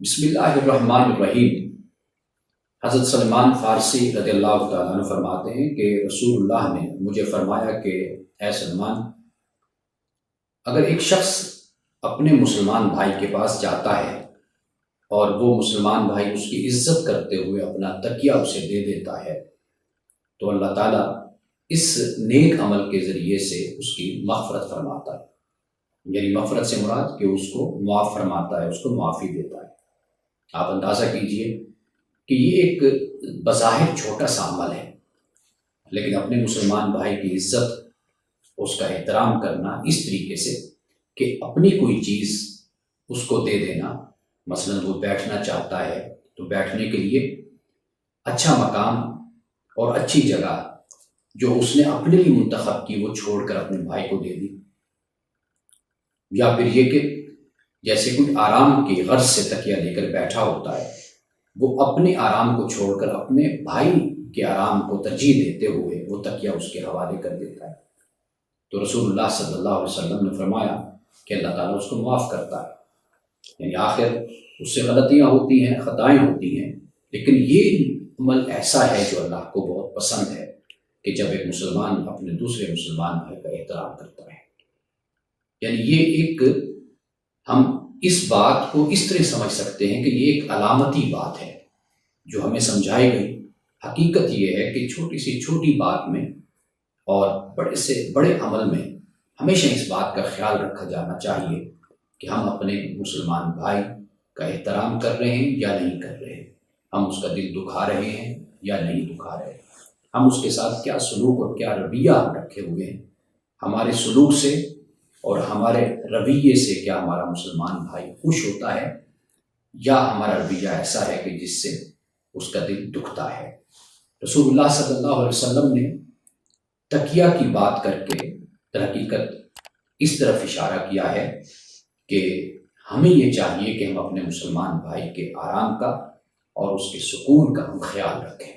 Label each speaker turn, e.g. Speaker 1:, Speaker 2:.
Speaker 1: بسم اللہ الرحمن الرحیم۔ حضرت سلمان فارسی رضی اللہ تعالیٰ عنہ فرماتے ہیں کہ رسول اللہ نے مجھے فرمایا کہ اے سلمان، اگر ایک شخص اپنے مسلمان بھائی کے پاس جاتا ہے اور وہ مسلمان بھائی اس کی عزت کرتے ہوئے اپنا تکیہ اسے دے دیتا ہے تو اللہ تعالیٰ اس نیک عمل کے ذریعے سے اس کی مغفرت فرماتا ہے، یعنی مغفرت سے مراد کہ اس کو معاف فرماتا ہے، اس کو معافی دیتا ہے۔ آپ اندازہ کیجئے کہ یہ ایک بظاہر چھوٹا سا عمل ہے، لیکن اپنے مسلمان بھائی کی عزت، اس کا احترام کرنا اس طریقے سے کہ اپنی کوئی چیز اس کو دے دینا، مثلا وہ بیٹھنا چاہتا ہے تو بیٹھنے کے لیے اچھا مقام اور اچھی جگہ جو اس نے اپنے لیے منتخب کی وہ چھوڑ کر اپنے بھائی کو دے دی، یا پھر یہ کہ جیسے کوئی آرام کی غرض سے تکیہ لے کر بیٹھا ہوتا ہے، وہ اپنے آرام کو چھوڑ کر اپنے بھائی کے آرام کو ترجیح دیتے ہوئے وہ تکیہ اس کے حوالے کر دیتا ہے، تو رسول اللہ صلی اللہ علیہ وسلم نے فرمایا کہ اللہ تعالیٰ اس کو معاف کرتا ہے۔ یعنی آخر اس سے غلطیاں ہوتی ہیں، خطائیں ہوتی ہیں، لیکن یہ عمل ایسا ہے جو اللہ کو بہت پسند ہے کہ جب ایک مسلمان اپنے دوسرے مسلمان بھائی کا احترام کرتا ہے۔ یعنی یہ ایک، ہم اس بات کو اس طرح سمجھ سکتے ہیں کہ یہ ایک علامتی بات ہے جو ہمیں سمجھائی گئی۔ حقیقت یہ ہے کہ چھوٹی سی چھوٹی بات میں اور بڑے سے بڑے عمل میں ہمیشہ اس بات کا خیال رکھا جانا چاہیے کہ ہم اپنے مسلمان بھائی کا احترام کر رہے ہیں یا نہیں کر رہے ہیں، ہم اس کا دل دکھا رہے ہیں یا نہیں دکھا رہے ہیں، ہم اس کے ساتھ کیا سلوک اور کیا رویہ ہم رکھے ہوئے ہیں، ہمارے سلوک سے اور ہمارے رویے سے کیا ہمارا مسلمان بھائی خوش ہوتا ہے یا ہمارا رویہ ایسا ہے کہ جس سے اس کا دل دکھتا ہے۔ رسول اللہ صلی اللہ علیہ وسلم نے تکیہ کی بات کر کے در حقیقت اس طرف اشارہ کیا ہے کہ ہمیں یہ چاہیے کہ ہم اپنے مسلمان بھائی کے آرام کا اور اس کے سکون کا ہم خیال رکھیں۔